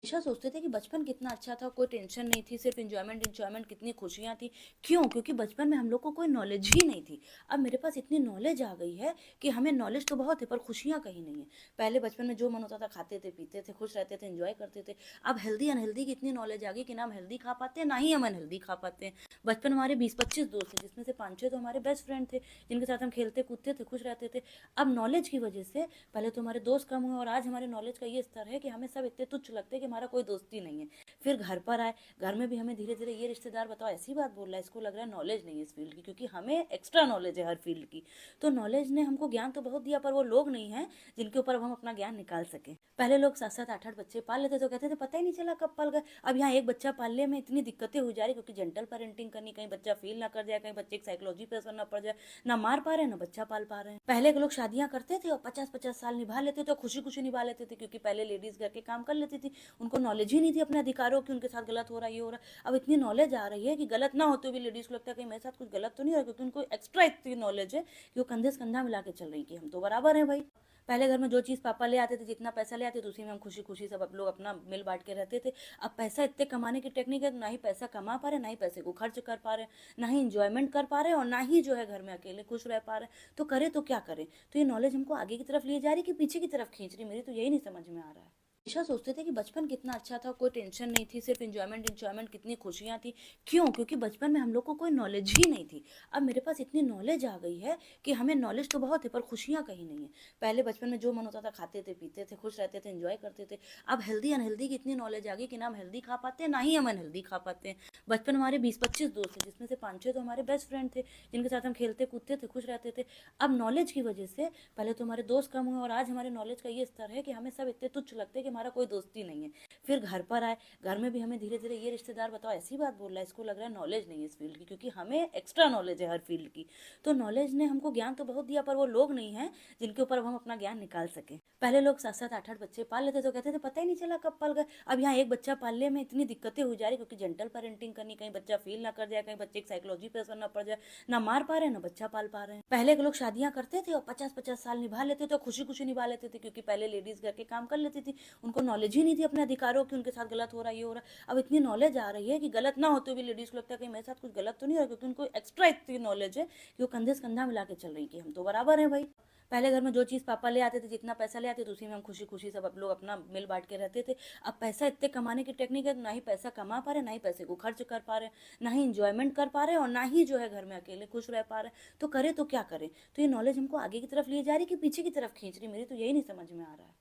हमेशा सोचते थे कि बचपन कितना अच्छा था, कोई टेंशन नहीं थी, सिर्फ एंजॉयमेंट एंजॉयमेंट, कितनी खुशियाँ थी। क्यों? क्योंकि बचपन में हम लोग को कोई नॉलेज ही नहीं थी। अब मेरे पास इतनी नॉलेज आ गई है कि हमें नॉलेज तो बहुत है पर खुशियाँ कहीं नहीं है। पहले बचपन में जो मन होता था खाते थे, पीते थे, खुश रहते थे, एंजॉय करते थे। अब हेल्दी अनहेल्दी की इतनी नॉलेज आ गई कि ना हम हेल्दी खा पाते हैं, ना ही हम अनहेल्दी खा पाते हैं। बचपन में हमारे 20-25 दोस्त थे, जिसमें से 5-6 तो हमारे बेस्ट फ्रेंड थे, जिनके साथ हम खेलते कूदते थे, खुश रहते थे। अब नॉलेज की वजह से पहले तो हमारे दोस्त कम हुए और आज हमारे नॉलेज का ये स्तर है कि हमें सब इतने तुच्छ लगते हैं कि हमारा कोई दोस्त ही नहीं है। फिर घर पर आए, घर में भी हमें धीरे धीरे ये रिश्तेदार बताओ ऐसी बात बोल रहा है, इसको लग रहा है नॉलेज नहीं है इस फील्ड की, क्योंकि हमें एक्स्ट्रा नॉलेज है हर फील्ड की। तो नॉलेज ने हमको ज्ञान तो बहुत दिया पर वो लोग नहीं है जिनके ऊपर अब हम अपना ज्ञान निकाल सके। पहले लोग 7-7 8-8 बच्चे पाल लेते तो कहते थे पता ही नहीं चला कब पल गए। अब यहाँ एक बच्चा पालने में इतनी दिक्कतें हो जा रही, क्योंकि जेंटल पेरेंटिंग करनी, कहीं बच्चा फील ना कर जाए, कहीं बच्चे की साइकोलॉजी पे असर ना पड़ जाए, ना मार पा रहे हैं ना बच्चा पाल पा रहे हैं। पहले के लोग शादियां करते थे और 50-50 साल निभा लेते थे, खुशी खुशी निभा लेते थे, क्योंकि पहले लेडीज घर के काम कर लेती थी। उनको नॉलेज ही नहीं थी अपने अधिकारों की, उनके साथ गलत हो रहा है, ये हो रहा है। अब इतनी नॉलेज आ रही है कि गलत ना होते हुए लेडीज को लगता है कि मेरे साथ कुछ गलत तो नहीं हो रहा, क्योंकि उनको एक्स्ट्रा इतनी नॉलेज है कि वो कंधे से कंधा मिला के चल रही कि हम तो बराबर हैं भाई। पहले घर में जो चीज़ पापा ले आते थे, जितना पैसा ले आते थे, उसी में हम खुशी खुशी सब लोग अपना मिल बांट के रहते थे। अब पैसा इतने कमाने की टेक्निक है, ना ही पैसा कमा पा रहे, ना ही पैसे को खर्च कर पा रहे, ना ही इंजॉयमेंट कर पा रहे, और ना ही जो है घर में अकेले खुश रह पा रहे। तो करे तो क्या करें? तो ये नॉलेज हमको आगे की तरफ ले जा रही कि पीछे की तरफ खींच रही, मेरी तो यही नहीं समझ में आ रहा है। हमेशा सोचते थे कि बचपन कितना अच्छा था, कोई टेंशन नहीं थी, सिर्फ एंजॉयमेंट एंजॉयमेंट, कितनी खुशियाँ थी। क्यों? क्योंकि बचपन में हम लोग को कोई नॉलेज ही नहीं थी। अब मेरे पास इतनी नॉलेज आ गई है कि हमें नॉलेज तो बहुत है पर खुशियाँ कहीं नहीं है। पहले बचपन में जो मन होता था खाते थे, पीते थे, खुश रहते थे, एंजॉय करते थे। अब हेल्दी अनहेल्दी की इतनी नॉलेज आ गई कि ना हम हेल्दी खा पाते हैं, ना ही हम अनहेल्दी खा पाते हैं। बचपन में हमारे 20-25 दोस्त थे, जिसमें से 5-6 तो हमारे बेस्ट फ्रेंड थे, जिनके साथ हम खेलते कूदते थे, खुश रहते थे। अब नॉलेज की वजह से पहले तो हमारे दोस्त कम हुए और आज हमारे नॉलेज का ये स्तर है कि हमें सब इतने तुच्छ लगते हैं कि हमारा कोई दोस्त ही नहीं है। फिर घर पर आए, घर में भी हमें धीरे धीरे ये रिश्तेदार बताओ ऐसी बात बोल रहा है, इसको लग रहा है नॉलेज नहीं है इस फील्ड की, क्योंकि हमें एक्स्ट्रा नॉलेज है हर फील्ड की। तो नॉलेज ने हमको ज्ञान तो बहुत दिया पर वो लोग नहीं है जिनके ऊपर अब हम अपना ज्ञान निकाल सके। पहले लोग 7-7 8-8 बच्चे पाल लेते तो कहते थे पता ही नहीं चला कब पल गए। अब यहाँ एक बच्चा पालने में इतनी दिक्कतें हो जा रही, क्योंकि जेंटल पेरेंटिंग करनी, कहीं बच्चा फील ना कर जाए, कहीं बच्चे की साइकोलॉजी पे असर ना पड़ जाए, ना मार पा रहे हैं ना बच्चा पाल पा रहे हैं। पहले के लोग शादियां करते थे और 50-50 साल निभा लेते थे, खुशी खुशी निभा लेते थे, क्योंकि पहले लेडीज घर के काम कर लेती थी। उनको नॉलेज ही नहीं थी अपने अधिकारों की, उनके साथ गलत हो रहा है, ये हो रहा है। अब इतनी नॉलेज आ रही है कि गलत ना होते हुए लेडीज को लगता है कि मेरे साथ कुछ गलत तो नहीं हो रहा, क्योंकि उनको एक्स्ट्रा इतनी नॉलेज है कि वो कंधे से कंधा मिला के चल रही कि हम तो बराबर हैं भाई। पहले घर में जो चीज़ पापा ले आते थे, जितना पैसा ले आते थे, उसी में हम खुशी खुशी सब लोग अपना मिल बांट के रहते थे। अब पैसा इतने कमाने की टेक्निक है, ना ही पैसा कमा पा रहे, ना ही पैसे को खर्च कर पा रहे, ना ही इंजॉयमेंट कर पा रहे, और ना ही जो है घर में अकेले खुश रह पा रहे। तो करे तो क्या करें? तो ये नॉलेज हमको आगे की तरफ ले जा रही कि पीछे की तरफ खींच रही, मेरी तो यही नहीं समझ में आ रहा है।